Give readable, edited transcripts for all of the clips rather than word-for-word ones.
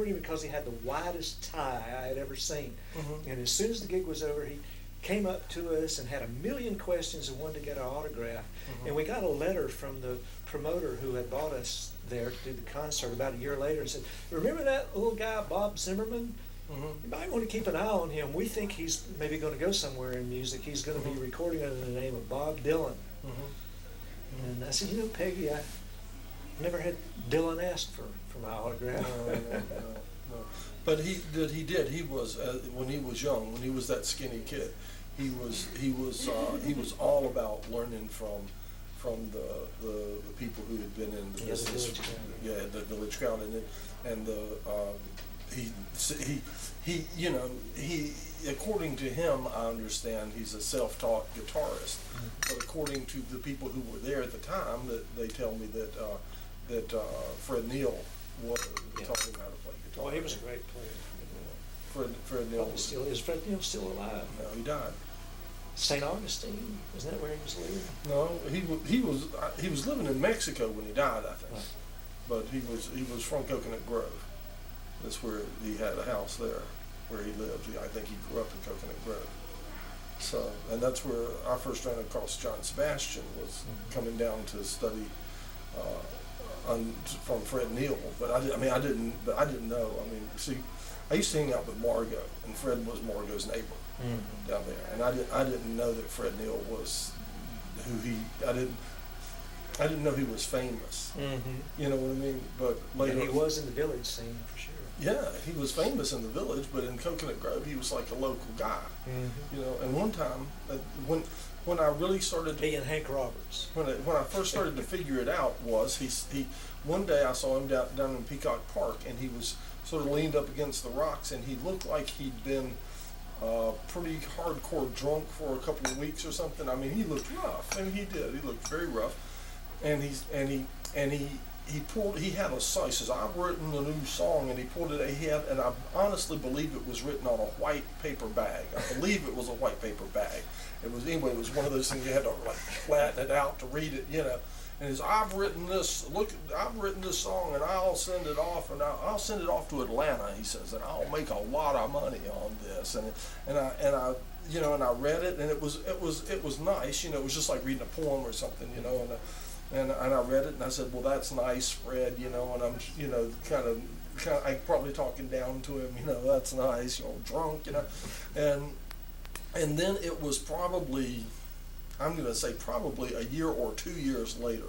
because he had the widest tie I had ever seen. Mm-hmm. And as soon as the gig was over, he came up to us and had a million questions and wanted to get our autograph. Mm-hmm. And we got a letter from the promoter who had brought us there to do the concert about a year later and said, remember that little guy, Bob Zimmerman? Mm-hmm. You might want to keep an eye on him. We think he's maybe going to go somewhere in music. He's going to be recording under the name of Bob Dylan. Mm-hmm. And I said, you know, Peggy, I never had Dylan ask for my autograph. No. But he did. He was when he was young, when he was that skinny kid, he was all about learning from the people who had been in the business. The village crowd, and he according to him, I understand he's a self-taught guitarist, but according to the people who were there at the time, that they tell me that Fred Neil taught him how to play guitar. Well, he was a great player. Fred Neil Is Fred Neil still alive? No, he died. St. Augustine, isn't that where he was living? No, he was living in Mexico when he died, I think. Right. But he was from Coconut Grove. That's where he had a house there, where he lived. I think he grew up in Coconut Grove. So, and that's where I first ran across John Sebastian, was coming down to study from Fred Neil. But I didn't know. I mean, see, I used to hang out with Margot, and Fred was Margot's neighbor down there, and I didn't know that Fred Neil was I didn't know he was famous. You know what I mean? But later, and he was in the village scene for sure. Yeah, he was famous in the village, but in Coconut Grove, he was like a local guy. You know, and one time, when I really started he and Hank Roberts. When I first started to figure it out was he one day I saw him down in Peacock Park, and he was sort of leaned up against the rocks, and he looked like he'd been pretty hardcore drunk for a couple of weeks or something. I mean, he looked rough, and he did. He looked very rough, and he had a song. He says, I've written a new song, and he pulled it. And I honestly believe it was written on a white paper bag. I believe it was a white paper bag. It was one of those things you had to like flatten it out to read it, you know. And he says, I've written this song, and I'll send it off, and I'll send it off to Atlanta. He says, and I'll make a lot of money on this. And I you know, and I read it, and it was nice. You know, it was just like reading a poem or something, you know. And I read it, and I said, well, that's nice, Fred, you know, and I'm, you know, kind of, I probably talking down to him, you know, that's nice, you're all drunk, you know, and then it was probably, I'm going to say probably a year or 2 years later,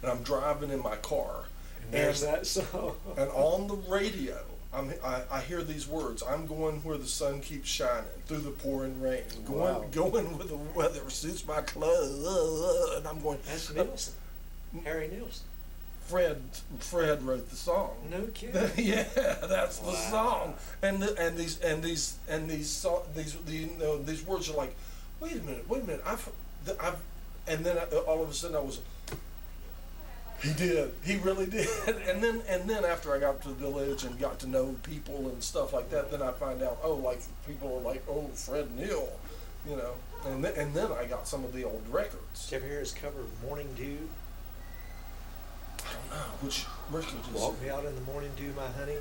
and I'm driving in my car, and there's that song, and on the radio, I hear these words, I'm going where the sun keeps shining, through the pouring rain, going where the weather suits my clothes, and I'm going, that's Nielsen. Harry Nielsen. Fred wrote the song. No kidding. Yeah, that's the song. And these words are like, wait a minute. I've and then all of a sudden I was. He really did. And then after I got to the village and got to know people and stuff like that, then I find out, like people are like, Fred Neil, you know. And then I got some of the old records. Did you ever hear his cover of Morning Dew? I don't know which record is Walk Me Out in the Morning Dew, My Honey.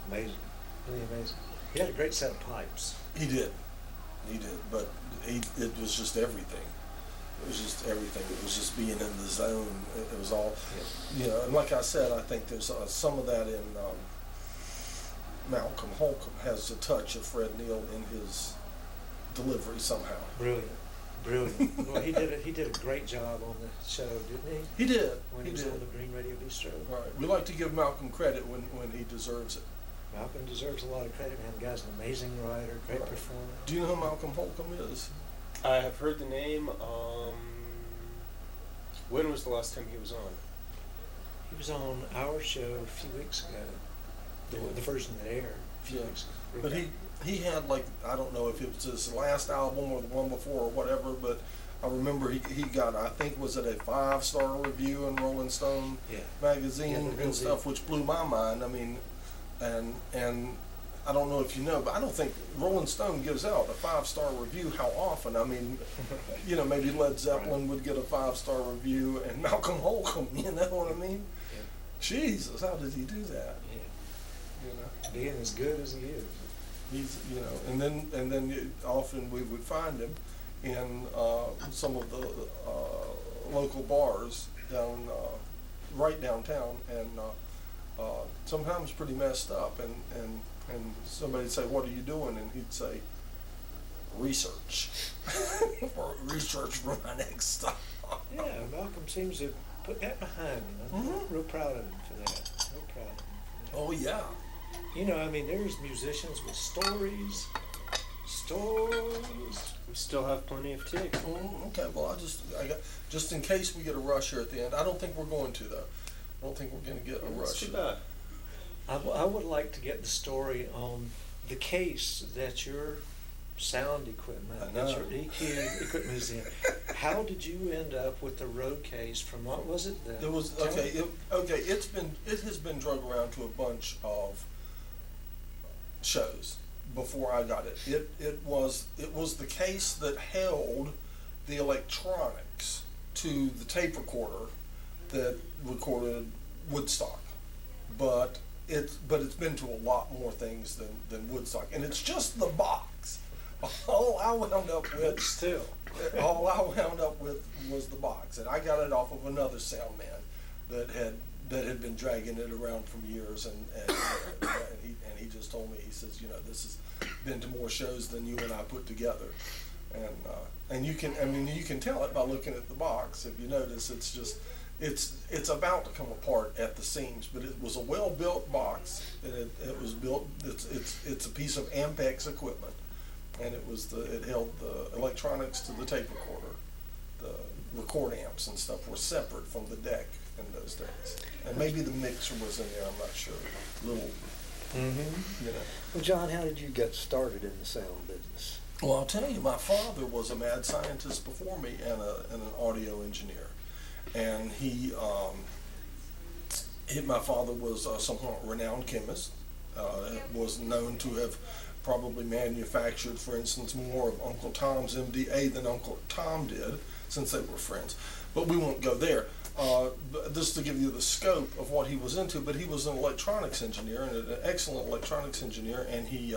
Amazing, really amazing. He had a great set of pipes. He did, but it was just everything. It was just everything. It was just being in the zone. It was all, you know. And like I said, I think there's some of that in Malcolm Holcomb has a touch of Fred Neil in his delivery somehow. Brilliant. Well, he did a great job on the show, didn't he? He did. When he was on the Green Radio Bistro. Right. We like to give Malcolm credit when he deserves it. Malcolm deserves a lot of credit, man. The guy's an amazing writer, great performer. Do you know who Malcolm Holcomb is? I have heard the name. When was the last time he was on? He was on our show a few weeks ago. The version that aired a few weeks ago. But he had, like, I don't know if it was his last album or the one before or whatever, but I remember he got, I think, was it a 5-star review in Rolling Stone magazine and stuff, which blew my mind. I mean, and I don't know if you know, but I don't think Rolling Stone gives out a 5-star review how often. I mean, you know, maybe Led Zeppelin would get a 5-star review, and Malcolm Holcomb, you know what I mean? Yeah. Jesus, how did he do that? Yeah. you know. Being as good as he is. He's, you know, and then often we would find him in some of the local bars down right downtown, and sometimes pretty messed up, and somebody'd say, "What are you doing?" And he'd say, "Research, or research for my next stop." Yeah, Malcolm seems to put that behind him. I'm real proud of him for that. Real proud of him for that. Oh yeah. You know, I mean, there's musicians with stories. We still have plenty of ticks. Okay, well, I got, just in case we get a rush here at the end. I don't think we're going to, though. I don't think we're going to get a rush. That's too bad. I would like to get the story on the case that your sound equipment, that your EQ equipment is in. How did you end up with the road case from, what was it? It was, it has been drug around to a bunch of shows before I got it. It was the case that held the electronics to the tape recorder that recorded Woodstock, but it's been to a lot more things than Woodstock, and it's just the box. All I wound up with was the box, and I got it off of another sound man that had been dragging it around from years, and he just told me, he says, you know, this has been to more shows than you and I put together, and you can tell it by looking at the box. If you notice, it's about to come apart at the seams, but it was a well-built box, and it was built. It's a piece of Ampex equipment, and it held the electronics to the tape recorder. The record amps and stuff were separate from the deck in those days, and maybe the mixer was in there. I'm not sure. Little, you know. Well, John, how did you get started in the sound business? Well, I'll tell you, my father was a mad scientist before me, and an audio engineer. And my father was a somewhat renowned chemist, was known to have probably manufactured, for instance, more of Uncle Tom's MDA than Uncle Tom did, since they were friends. But we won't go there. Just to give you the scope of what he was into, but he was an electronics engineer, and an excellent electronics engineer, and he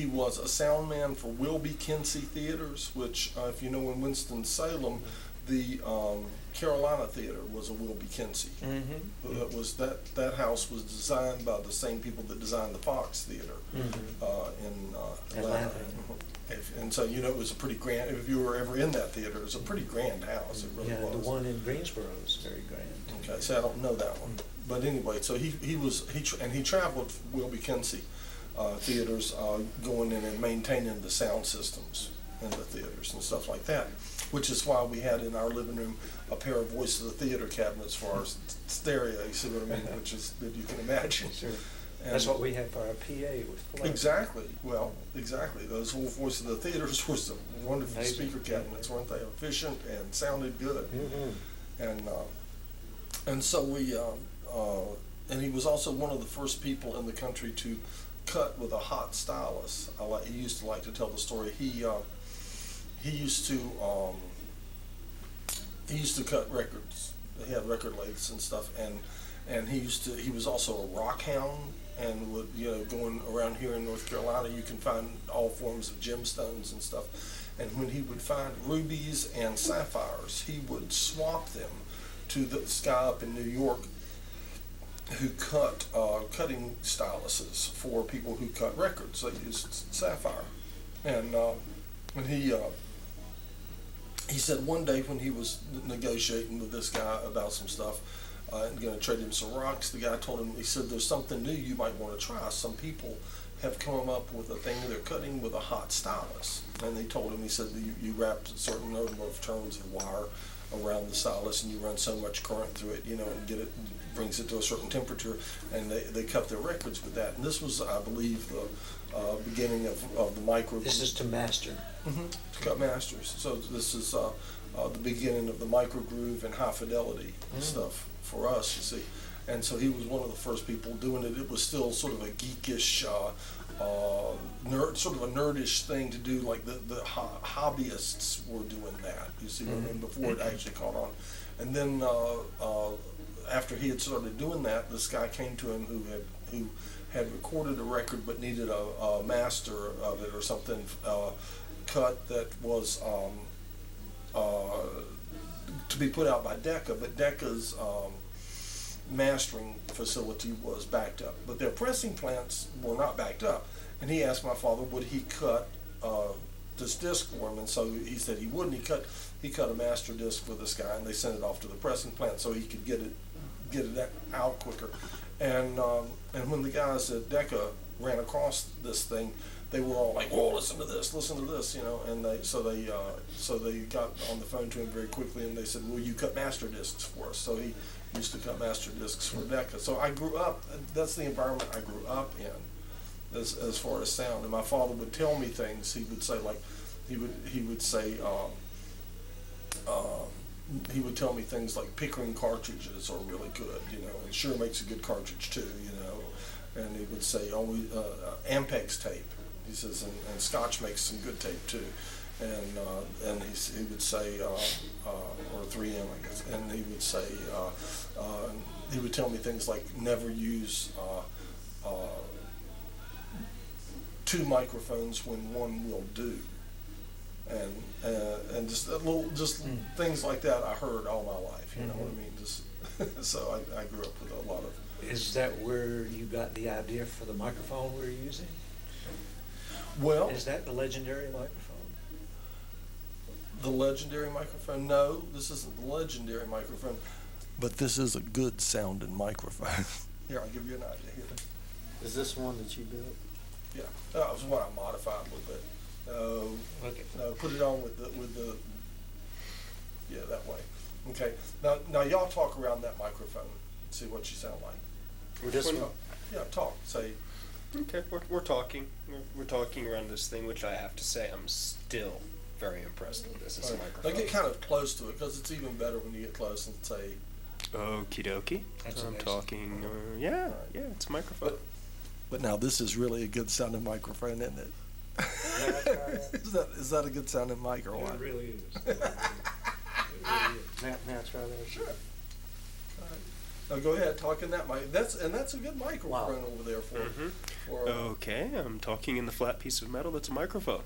was a sound man for Wilby Kinsey Theaters, which, if you know, in Winston-Salem, the Carolina Theater was a Wilby Kinsey. That house was designed by the same people that designed the Fox Theater in Atlanta. And so, you know, it was a pretty grand. If you were ever in that theater, it was a pretty grand house. It really was. The one in Greensboro is very grand. Okay, so I don't know that one, but anyway, so he traveled Wilby Kinsey theaters, going in and maintaining the sound systems in the theaters and stuff like that, which is why we had in our living room a pair of Voice of the Theater cabinets for our stereo, you see what I mean, which is, that you can imagine. Sure. And that's what we had for our PA with Flo. Exactly. Well, exactly. Those whole Voice of the Theaters were some wonderful speaker cabinets, weren't they? Efficient and sounded good. And so we, and he was also one of the first people in the country to cut with a hot stylus. He used to like to tell the story. He used to cut records. He had record lathes and stuff, and he was also a rock hound, and would, you know, going around here in North Carolina, you can find all forms of gemstones and stuff. And when he would find rubies and sapphires, he would swap them to this guy up in New York who cut cutting styluses for people who cut records. They used sapphire, and when he said one day when he was negotiating with this guy about some stuff and going to trade him some rocks, the guy told him, he said, "There's something new you might want to try. Some people have come up with a thing they're cutting with a hot stylus." And they told him, he said, you wrapped a certain number of turns of wire around the stylus, and you run so much current through it, you know, and brings it to a certain temperature, and they cut their records with that. And this was, I believe, the beginning of the micro. This is to master. To cut masters. So this is the beginning of the micro groove and high fidelity stuff for us, you see. And so he was one of the first people doing it. It was still sort of a geekish, sort of a nerdish thing to do, like the hobbyists were doing that, you see what I mean, before it actually caught on. And then after he had started doing that, this guy came to him who had recorded a record but needed a master of it or something cut that was to be put out by Decca, but Decca's mastering facility was backed up, but their pressing plants were not backed up. And he asked my father, would he cut this disc for him? And so he said he would. And he cut a master disc for this guy, and they sent it off to the pressing plant so he could get it out quicker. And when the guys at Decca ran across this thing, they were all like, "Whoa, listen to this," you know. And so they got on the phone to him very quickly, and they said, "Will you cut master discs for us?" So he used to cut master discs for Decca. So I grew up. That's the environment I grew up in, as far as sound. And my father would tell me things. He would say he would tell me things like Pickering cartridges are really good, you know, and Shure makes a good cartridge too, you know. And he would say always Ampex tape. He says, and Scotch makes some good tape too. And he would say, or 3M, I guess. And he would say, he would tell me things like never use two microphones when one will do. And just things like that I heard all my life, you know what I mean? Just so I grew up with a lot of. Is that where you got the idea for the microphone we're using? Well, is that the legendary microphone? The legendary microphone? No, this isn't the legendary microphone, but this is a good sounding microphone. Here, I'll give you an idea here. Is this one that you built? Yeah, that was what I modified a little bit. Okay. No, put it on with the yeah, that way. Okay. Now y'all talk around that microphone and see what you sound like. We're just yeah, talk. Say. Okay, we're talking. We're talking around this thing, which I have to say I'm still very impressed with this as a microphone. Now get kind of close to it, because it's even better when you get close and say. Okie dokie. That's I'm amazing. talking. Yeah, it's a microphone. But now this is really a good sounding microphone, isn't it? Is that a good sounding mic or what? It really is. It really is. May I try that? Sure. Now go ahead, talk in that mic. That's a good microphone over there for. Okay, I'm talking in the flat piece of metal that's a microphone.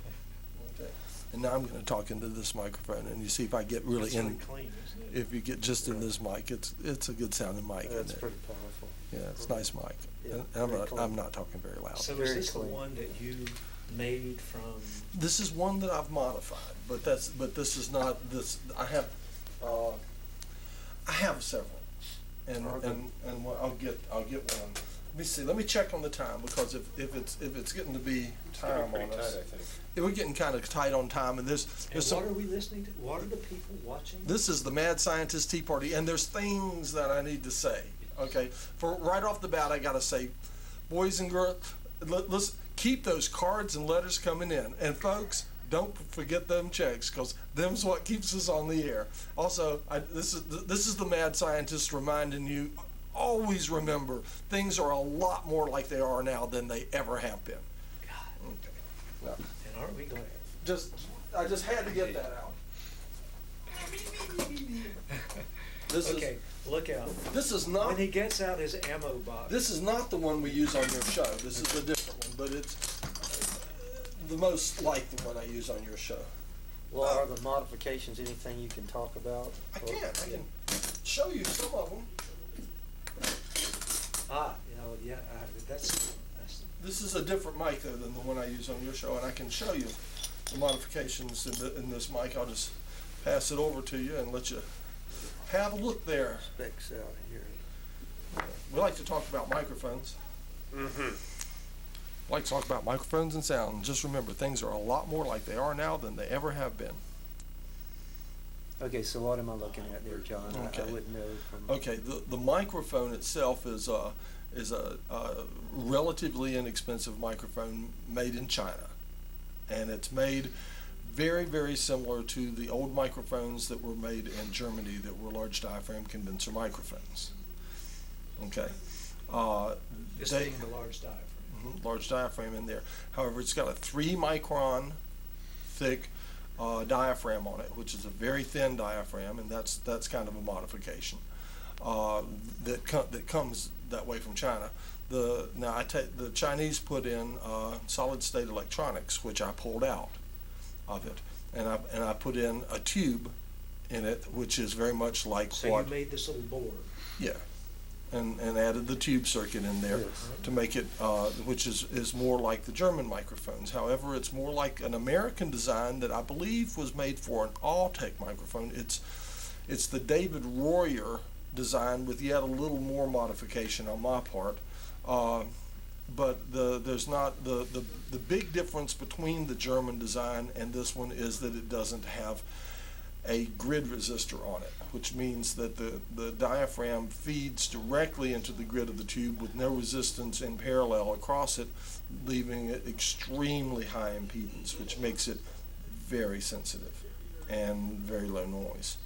Okay. And now I'm going to talk into this microphone, and you see if I get really It's in. really clean, isn't it? If you get just in this mic, it's a good sounding mic. That's isn't it? pretty powerful. Yeah, it's a nice mic. Yeah, And very clean. I'm not talking very loud. So Very is this clean. the one that you made from? This is one that I've modified, but this is not this. I have several, and I'll get one. Let me see. Let me check on the time, because if it's getting to be time on us, we're getting kind of tight on time. And there's And some. what are we listening to? What are the people watching? This is the Mad Scientist Tea Party, and there's things that I need to say. Okay, for right off the bat, I gotta say, boys and girls, let's keep those cards and letters coming in, and folks, don't forget them checks, because them's what keeps us on the air. Also, this is the Mad Scientist reminding you, always remember, things are a lot more like they are now than they ever have been. God. Okay. Now, And aren't we glad? I just had to get that out. Okay, look out. This is not. When he gets out his ammo box. This is not the one we use on your show. This is a different one, but it's the most like the one I use on your show. Well, are the modifications anything you can talk about? I can show you some of them. That's. This is a different mic though than the one I use on your show, and I can show you the modifications in this mic. I'll just pass it over to you and let you have a look there. Specs out here. We like to talk about microphones. Like to talk about microphones and sound. Just remember, things are a lot more like they are now than they ever have been. Okay, so what am I looking at there, John? Okay. I wouldn't know from. Okay, the microphone itself is a relatively inexpensive microphone made in China, and it's made very, very similar to the old microphones that were made in Germany that were large diaphragm condenser microphones. Okay. This being the large diaphragm. Large diaphragm in there. However, it's got a 3-micron thick diaphragm on it, which is a very thin diaphragm, and that's kind of a modification that comes that way from China. The Chinese put in solid state electronics, which I pulled out of it, and I put in a tube in it, which is very much like So you made this little board. Yeah, and added the tube circuit in there to make it, which is more like the German microphones. However, it's more like an American design that I believe was made for an Alltech microphone. It's the David Royer design with yet a little more modification on my part. But there's not the big difference between the German design and this one is that it doesn't have a grid resistor on it, which means that the diaphragm feeds directly into the grid of the tube with no resistance in parallel across it, leaving it extremely high impedance, which makes it very sensitive and very low noise.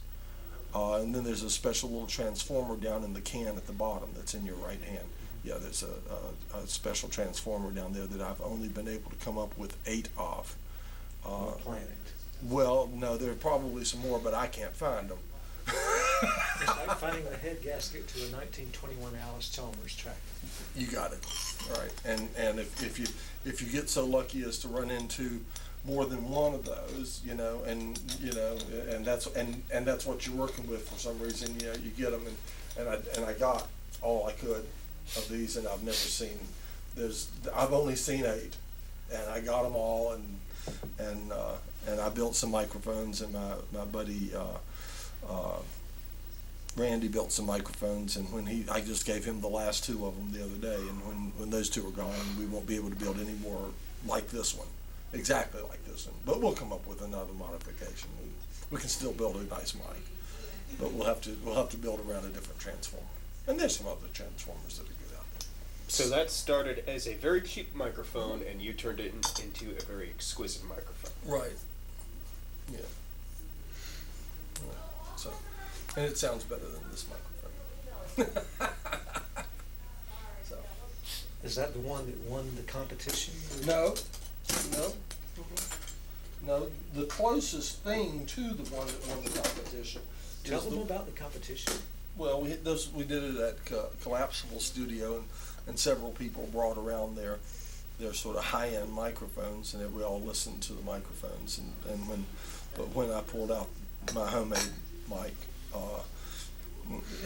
And then there's a special little transformer down in the can at the bottom that's in your right hand. Yeah, there's a special transformer down there that I've only been able to come up with 8 of. Planet. Well, no, there are probably some more, but I can't find them. It's like finding the head gasket to a 1921 Alice Chalmers tractor. You got it, right? And if you get so lucky as to run into more than one of those, and that's what you're working with for some reason. You get them, and I got all I could of these, and I've never seen. I've only seen 8, and I got them all, and I built some microphones, and my buddy Randy built some microphones, and I just gave him the last 2 of them the other day, and when those 2 are gone, we won't be able to build any more like this one, exactly like this one. But we'll come up with another modification. We can still build a nice mic, but we'll have to build around a different transformer. And there's some other transformers that are good out there. So that started as a very cheap microphone, and you turned it into a very exquisite microphone. Right. Yeah. So, and it sounds better than this microphone. So. Is that the one that won the competition? No. No, the closest thing to the one that won the competition. Tell them about the competition. Well, we did it at Collapsible Studio, and several people brought around their sort of high-end microphones, and we all listened to the microphones. But when I pulled out my homemade mic,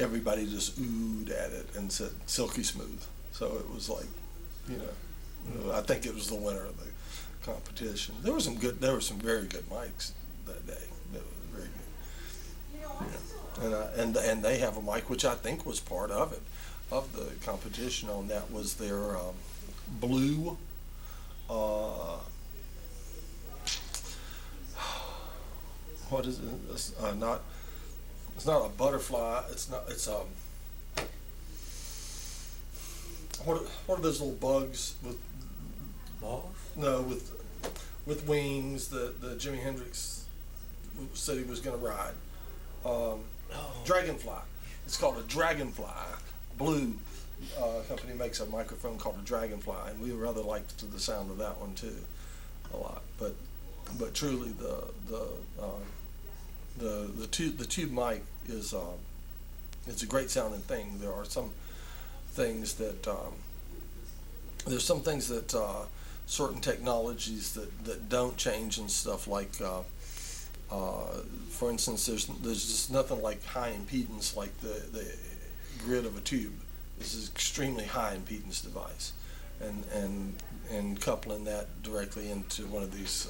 everybody just oohed at it and said silky smooth. So it was like, I think it was the winner of the competition. There were some very good mics that day. It was very good. Yeah. And they have a mic which I think was part of it, of the competition. On that was their blue. What is it? It's not a butterfly. It's what are those little bugs with? Moth? No, with wings that Jimi Hendrix said he was going to ride. Dragonfly. It's called a Dragonfly. Blue company makes a microphone called a Dragonfly, and we rather liked the sound of that one too, a lot. But truly, the tube mic is it's a great sounding thing. There are some things that certain technologies that don't change and stuff like. For instance, there's just nothing like high impedance like the grid of a tube. This is extremely high impedance device, and coupling that directly into one of these